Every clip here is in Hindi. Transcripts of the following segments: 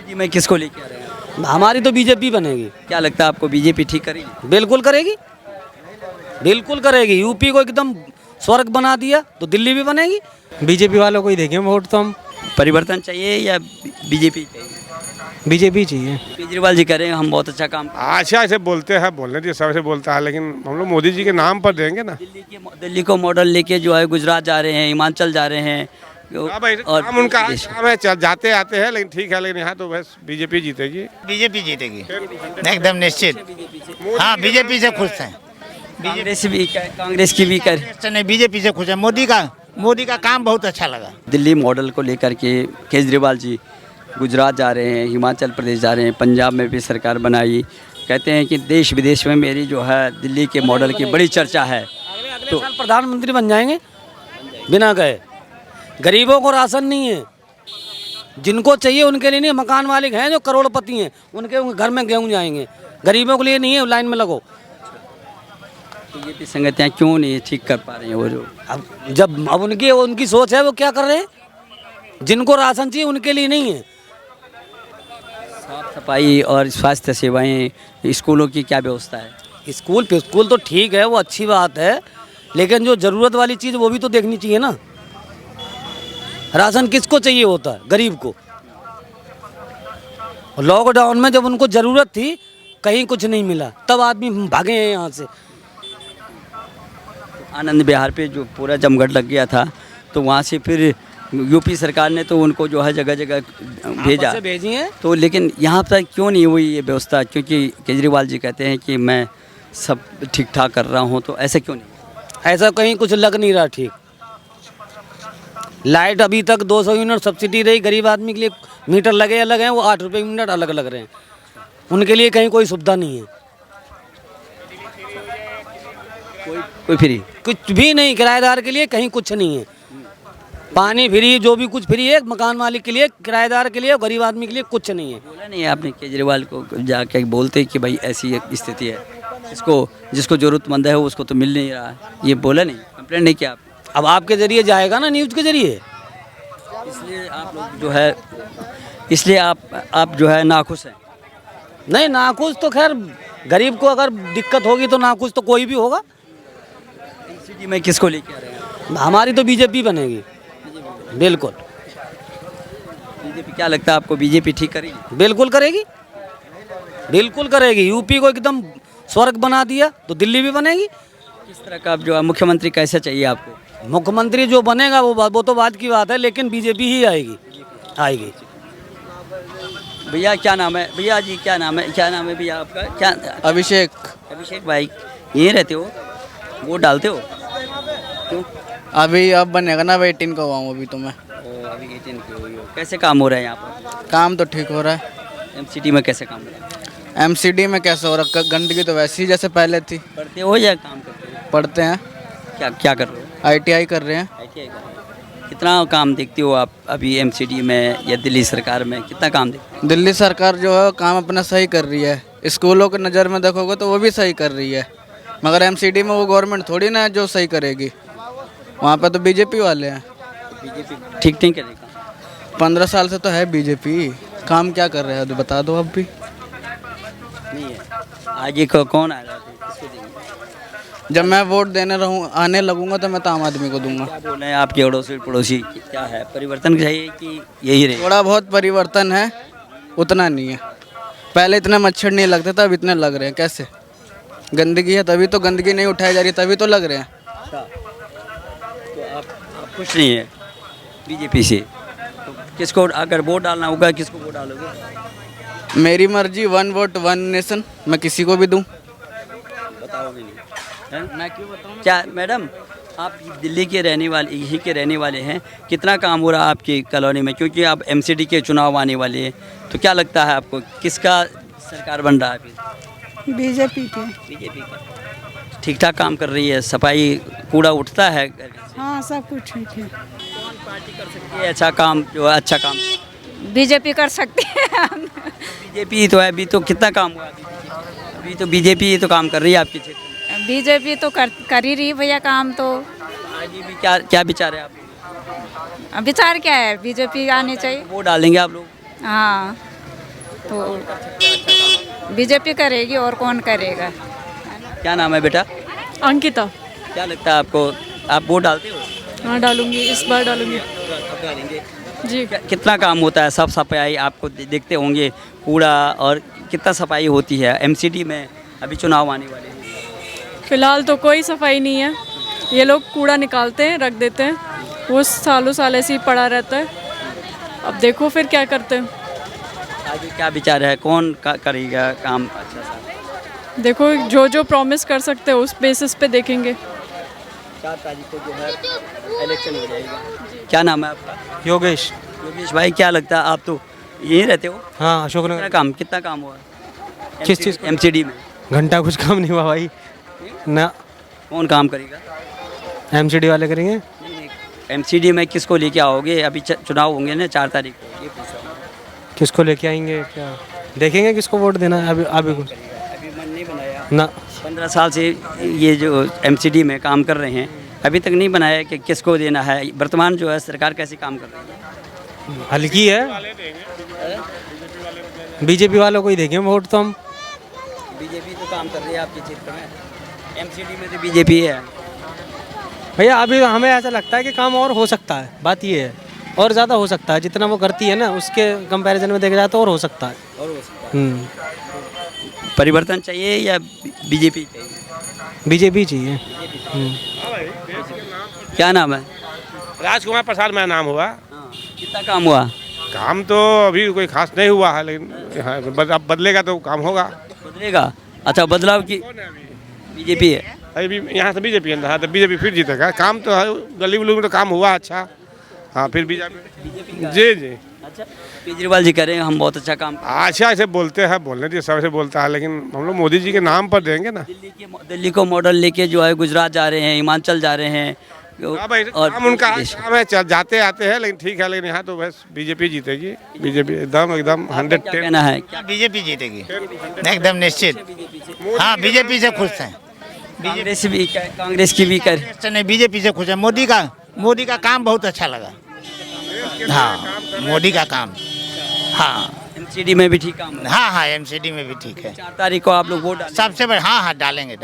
एमसीडी में किसको लेके आ रहे हैं? हमारी तो बीजेपी बनेगी। क्या लगता है आपको बीजेपी ठीक करेगी? बिल्कुल करेगी, बिल्कुल करेगी। यूपी को एकदम स्वर्ग बना दिया तो दिल्ली भी बनेगी। बीजेपी वालों को ही देंगे वोट तो हम। परिवर्तन चाहिए या बीजेपी चाहिए? बीजेपी चाहिए। केजरीवाल जी कह रहे हैं हम बहुत अच्छा काम अच्छा ऐसे बोलते हैं, बोलने दिए, सब ऐसे बोलता है, लेकिन हम लोग मोदी जी के नाम पर देंगे ना। दिल्ली को मॉडल लेके जो है गुजरात जा रहे हैं, हिमाचल जा रहे हैं। हाँ भाई, काम उनका काम है, जाते आते हैं, लेकिन ठीक है, लेकिन यहाँ तो बस बीजेपी जीतेगी। बीजेपी जीतेगी एकदम निश्चित। हाँ, बीजेपी से खुश हैं। कांग्रेस की भी कर बीजेपी से खुश है। मोदी का काम बहुत अच्छा लगा। दिल्ली मॉडल को लेकर के केजरीवाल जी गुजरात जा रहे हैं, हिमाचल प्रदेश जा रहे हैं, पंजाब में भी सरकार बनाई। कहते हैं कि देश विदेश में मेरी जो है दिल्ली के मॉडल की बड़ी चर्चा है। तो साल प्रधानमंत्री बन जाएंगे बिना गए। गरीबों को राशन नहीं है, जिनको चाहिए उनके लिए नहीं। मकान मालिक हैं जो करोड़पति हैं, उनके घर में गेहूँ जाएंगे। गरीबों के लिए नहीं है, लाइन में लगो। बीजेपी संगतियाँ क्यों नहीं ठीक कर पा रही हैं? वो जो अब उनकी सोच है, वो क्या कर रहे हैं। जिनको राशन चाहिए उनके लिए नहीं है। साफ सफाई और स्वास्थ्य सेवाएं, स्कूलों की क्या व्यवस्था है? स्कूल तो ठीक है, वो अच्छी बात है, लेकिन जो ज़रूरत वाली चीज़ वो भी तो देखनी चाहिए ना। राशन किसको चाहिए होता है? गरीब को। लॉकडाउन में जब उनको ज़रूरत थी, कहीं कुछ नहीं मिला, तब आदमी भागे हैं यहाँ से। आनंद विहार पे जो पूरा जमघट लग गया था, तो वहाँ से फिर यूपी सरकार ने तो उनको जो है जगह जगह भेजी है। तो लेकिन यहाँ पर क्यों नहीं हुई ये व्यवस्था? क्योंकि केजरीवाल जी कहते हैं कि मैं सब ठीक ठाक कर रहा हूँ, तो ऐसा क्यों नहीं? ऐसा कहीं कुछ लग नहीं रहा ठीक। लाइट अभी तक 200 यूनिट सब्सिडी रही गरीब आदमी के लिए। मीटर लगे अलग हैं, वो 8 रुपये यूनिट अलग लग रहे हैं। उनके लिए कहीं कोई सुविधा नहीं है। कोई फ्री कुछ भी नहीं, किराएदार के लिए कहीं कुछ नहीं है। पानी फ्री, जो भी कुछ फ्री है, मकान मालिक के लिए, किराएदार के लिए, गरीब आदमी के लिए कुछ नहीं है। बोला नहीं है आपने केजरीवाल को जाके बोलते कि भाई ऐसी एक स्थिति है, जिसको ज़रूरतमंद है उसको तो मिल नहीं रहा है? ये बोला नहीं, कंप्लेंट नहीं किया आप? अब आपके ज़रिए जाएगा ना, न्यूज़ के ज़रिए। इसलिए आप लोग जो है, इसलिए आप जो है नाखुश हैं? नहीं, नाखुश तो खैर, गरीब को अगर दिक्कत होगी तो नाखुश तो कोई भी होगा। एमसीडी में किसको लेके आ रहे हैं? हमारी तो बीजेपी बनेगी, बिल्कुल। बीजेपी, क्या लगता है आपको बीजेपी ठीक करेगी? बिल्कुल करेगी, बिल्कुल करेगी। यूपी को एकदम स्वर्ग बना दिया तो दिल्ली भी बनेगी। किस तरह का जो है मुख्यमंत्री कैसा चाहिए आपको? मुख्यमंत्री जो बनेगा वो तो बात की बात है, लेकिन बीजेपी ही आएगी। भैया क्या नाम है? भैया जी क्या नाम है भैया आपका? क्या? अभिषेक भाई, यहीं रहते हो? वोट डालते हो? क्यों? अभी अब बनेगा ना, 18 का हुआ हूँ अभी तो मैं। अभी 18 की हुई हो। कैसे काम हो रहा है यहाँ पर? काम तो ठीक हो रहा है। एमसीडी में कैसे काम हो रहा है? एमसीडी में कैसे हो रहा है? गंदगी तो वैसी ही जैसे पहले थी। पढ़ते हो या काम करते हो? पढ़ते हैं। क्या कर रहे हो? ITI कर रहे हैं। ITI कर रहे हो। कितना काम देखते हो आप अभी एमसीडी में या दिल्ली सरकार में? कितना काम देखते हो? दिल्ली सरकार जो है काम अपना सही कर रही है। स्कूलों की नज़र में देखोगे तो वो भी सही कर रही है, मगर एमसीडी में वो गवर्नमेंट थोड़ी ना है जो सही करेगी। वहाँ पे तो बीजेपी वाले हैं। बीजेपी ठीक नहीं करेगा? 15 साल से तो है बीजेपी। काम क्या कर रहे हैं तो बता दो अब भी। नहीं है। आगे कौन आ रहा है? किसको देंगे? जब मैं वोट आने लगूंगा तो मैं तो आम आदमी को दूंगा। क्या बोल रहे हैं आपके अड़ोसी पड़ोसी? क्या है, परिवर्तन चाहिए कि यही रहे? थोड़ा बहुत परिवर्तन है, उतना नहीं है। पहले इतने मच्छर नहीं लगते थे, अब इतने लग रहे हैं। कैसे? गंदगी है तभी तो गंदगी नहीं उठाई जा रही, तभी तो लग रहे हैं। तो आप खुश नहीं है बीजेपी से? तो किसको अगर वोट डालना होगा, किसको वोट डालोगे? मेरी मर्जी, 1 वोट 1 नेशन। मैं किसी को भी दूं। बताओगे नहीं? मैं क्यों बताऊँ? क्या मैडम, आप दिल्ली के रहने वाले, यहीं के रहने वाले हैं, कितना काम हो रहा है आपकी कॉलोनी में? क्योंकि आप एमसीडी के चुनाव आने वाले हैं, तो क्या लगता है आपको किसका सरकार बन रहा है अभी? बीजेपी का। ठीक ठाक काम कर रही है? सफाई, कूड़ा उठता है? हाँ, सब कुछ ठीक है। कौन पार्टी कर सकती है अच्छा काम, जो है अच्छा काम? बीजेपी कर सकती है। बीजेपी तो है, अभी तो कितना काम हुआ? अभी तो बीजेपी तो काम कर रही है आपके क्षेत्र में। बीजेपी तो कर ही रही भैया काम तो। आगे भी क्या विचार है आप? विचार क्या है? बीजेपी आनी चाहिए। वोट डालेंगे आप लोग? हाँ। तो बीजेपी करेगी और कौन करेगा। क्या नाम है बेटा? अंकिता। क्या लगता है आपको, आप वोट डालते हो? हाँ डालूंगी, इस बार डालूंगी अब डालेंगे। जी। कितना काम होता है, सब सफाई आपको देखते होंगे, कूड़ा और कितना सफाई होती है एमसीडी में? अभी चुनाव आने वाले हैं। फिलहाल तो कोई सफाई नहीं है, ये लोग कूड़ा निकालते हैं रख देते हैं, वो सालों साल ऐसे ही पड़ा रहता है। अब देखो फिर क्या करते हैं। आगे क्या विचार है, कौन करेगा काम अच्छा सा? देखो जो जो प्रॉमिस कर सकते हैं उस बेसिस पे देखेंगे। 4 तारीख को जो है इलेक्शन हो जाएगा। क्या नाम है आपका? योगेश। योगेश भाई, क्या लगता है, आप तो यहीं रहते हो? हाँ अशोक नगर। कितना काम हुआ किस चीज़ का? एमसीडी में? घंटा कुछ काम नहीं हुआ भाई ना। कौन काम करेगा? एमसीडी वाले करेंगे। एमसीडी में किसको लेके आओगे? अभी चुनाव होंगे ना 4 तारीख को, ये पूछ रहा हूँ। किसको लेके आएंगे, क्या देखेंगे किसको वोट देना है? अभी कुछ अभी मन नहीं बनाया ना। 15 साल से ये जो एमसीडी में काम कर रहे हैं, अभी तक नहीं बनाया कि किसको देना है। वर्तमान जो है सरकार कैसे काम कर रही है? हल्की है, बीजेपी वालों को ही देंगे वोट तो हम। बीजेपी तो काम कर रही है आपके क्षेत्र में, एमसीडी में तो बीजेपी है। भैया अभी हमें ऐसा लगता है कि काम और हो सकता है, बात ये है, और ज़्यादा हो सकता है। जितना वो करती है ना उसके कंपैरिजन में देखा जाए तो और हो सकता है। और हो सकता है। परिवर्तन चाहिए या बीजेपी चाहिए? बीजेपी चाहिए। क्या नाम है? राजकुमार प्रसाद मेरा नाम हुआ। कितना काम हुआ? काम तो अभी कोई खास नहीं हुआ है, लेकिन हाँ, अब बदलेगा तो काम होगा। बदलेगा? अच्छा, बदलाव की बीजेपी है। अभी यहाँ से बीजेपी है तो बीजेपी फिर जीतेगा। काम तो है, गली उली में तो काम हुआ अच्छा। हाँ फिर बीजेपी। जी जी। अच्छा, केजरीवाल जी कह रहे हैं हम बहुत अच्छा काम अच्छा ऐसे बोलते हैं, बोलने दिए, सब ऐसे बोलता है, लेकिन हम लोग मोदी जी के नाम पर देंगे ना। दिल्ली को मॉडल लेके जो है गुजरात जा रहे हैं, हिमाचल जा रहे हैं। हाँ भाई, काम उनका काम है, जाते आते हैं, लेकिन ठीक है। लेकिन यहाँ तो बस बीजेपी जीतेगी। बीजेपी एकदम 110। कहना है क्या? बीजेपी जीतेगी एकदम निश्चित। हाँ बीजेपी से खुश हैं। कांग्रेस की भी कर नहीं, बीजेपी से खुश है। मोदी का काम बहुत अच्छा लगा। हाँ मोदी का काम। हाँ एमसीडी में भी ठीक काम है। हाँ एमसीडी में भी ठीक है। 4 तारीख को आप लोग वोट डालेंगे? सबसे बड़े हाँ डालेंगे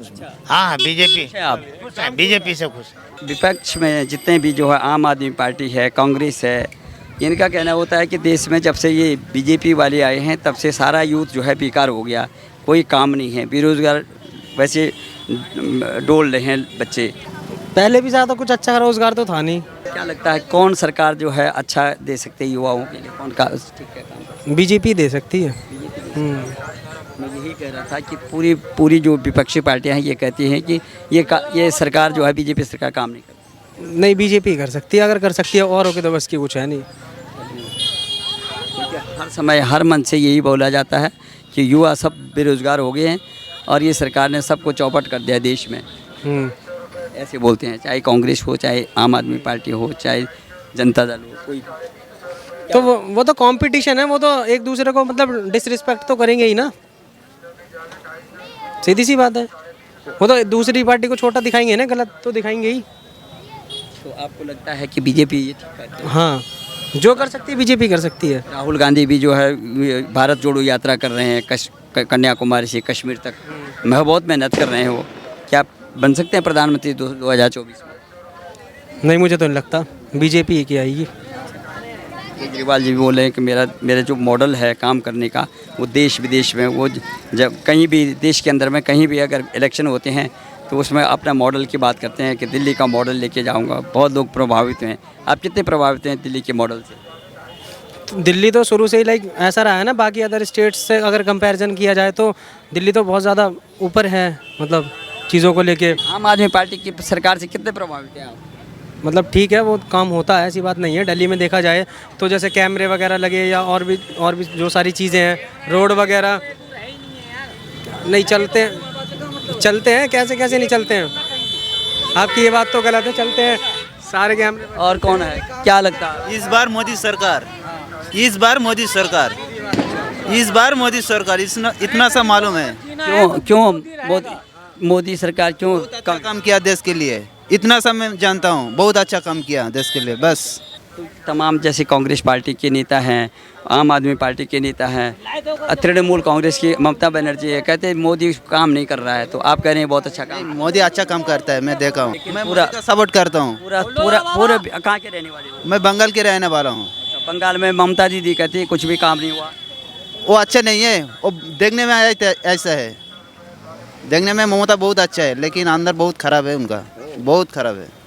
उसमें। हाँ बीजेपी आप खुश है, बीजेपी से खुश है। विपक्ष में जितने भी जो है आम आदमी पार्टी है, कांग्रेस है, इनका कहना होता है कि देश में जब से ये बीजेपी वाले आए हैं तब से सारा यूथ जो है बेकार हो गया, कोई काम नहीं है, बेरोजगार वैसे डोल रहे हैं बच्चे। पहले भी ज़्यादा कुछ अच्छा रोजगार तो था नहीं। क्या लगता है कौन सरकार जो है अच्छा दे सकते हैं युवाओं के लिए, कौन का ठीक है काम? बीजेपी दे सकती है। मैं यही कह रहा था कि पूरी जो विपक्षी पार्टियां हैं ये कहती हैं कि ये सरकार जो है बीजेपी सरकार काम नहीं करती। नहीं, बीजेपी कर सकती है, अगर कर सकती है, और होके तो बस की कुछ है नहीं। क्योंकि हर समय हर मन से यही बोला जाता है कि युवा सब बेरोजगार हो गए हैं और ये सरकार ने सबको चौपट कर दिया देश में, ऐसे बोलते हैं। चाहे कांग्रेस हो, चाहे आम आदमी पार्टी हो, चाहे जनता दल हो, कोई। तो वो तो कंपटीशन है, वो तो एक दूसरे को मतलब डिसरिस्पेक्ट तो करेंगे ही ना, सीधी सी बात है। वो तो दूसरी पार्टी को छोटा दिखाएंगे ना, गलत तो दिखाएंगे ही। तो आपको लगता है कि बीजेपी ये ठीक करती है? हाँ, जो कर सकती है बीजेपी कर सकती है। राहुल गांधी भी जो है भारत जोड़ो यात्रा कर रहे हैं, कन्याकुमारी से कश्मीर तक बहुत मेहनत कर रहे हैं। वो क्या बन सकते हैं प्रधानमंत्री 2024 में? नहीं, मुझे तो नहीं लगता, बीजेपी ही की आएगी। केजरीवाल जी भी बोल रहे हैं कि मेरा जो मॉडल है काम करने का, वो देश विदेश में, वो जब कहीं भी देश के अंदर में कहीं भी अगर इलेक्शन होते हैं तो उसमें अपना मॉडल की बात करते हैं कि दिल्ली का मॉडल लेके जाऊंगा। बहुत लोग प्रभावित हैं। आप कितने प्रभावित हैं दिल्ली के मॉडल से? दिल्ली तो शुरू से ही लाइक ऐसा रहा है ना, बाकी अदर स्टेट्स से अगर कंपैरिजन किया जाए तो दिल्ली तो बहुत ज़्यादा ऊपर है, मतलब चीज़ों को लेके। आम आदमी पार्टी की सरकार से कितने प्रभावित हैं आप? मतलब ठीक है, वो काम होता है, ऐसी बात नहीं है। दिल्ली में देखा जाए तो जैसे कैमरे वगैरह लगे या और भी जो सारी चीज़ें हैं, रोड वगैरह नहीं चलते हैं कैसे नहीं चलते हैं। आपकी ये बात तो गलत है, चलते हैं सारे कैमरे। और कौन है, क्या लगता है? इस बार मोदी सरकार, इतना सा मालूम है। क्यों मोदी सरकार क्यों काम किया देश के लिए, इतना सा मैं जानता हूँ। बहुत अच्छा काम किया देश के लिए, बस। तो तमाम जैसे कांग्रेस पार्टी के नेता हैं, आम आदमी पार्टी के नेता हैं, तृणमूल कांग्रेस की ममता बनर्जी है, कहते हैं मोदी काम नहीं कर रहा है, तो आप कह रहे हैं बहुत अच्छा काम। मोदी अच्छा काम करता है, मैं देखा हूँ, मैं पूरा- पूरा सपोर्ट करता हूँ। पूरा पूरा पूरे कहाँ के रहने वाले हो? मैं बंगाल के रहने वाला हूँ। बंगाल में ममता दीदी कहती है कुछ भी काम नहीं हुआ। वो अच्छा नहीं है, वो देखने में ऐसा है, देखने में ममता बहुत अच्छा है, लेकिन अंदर बहुत खराब है उनका, बहुत खराब है।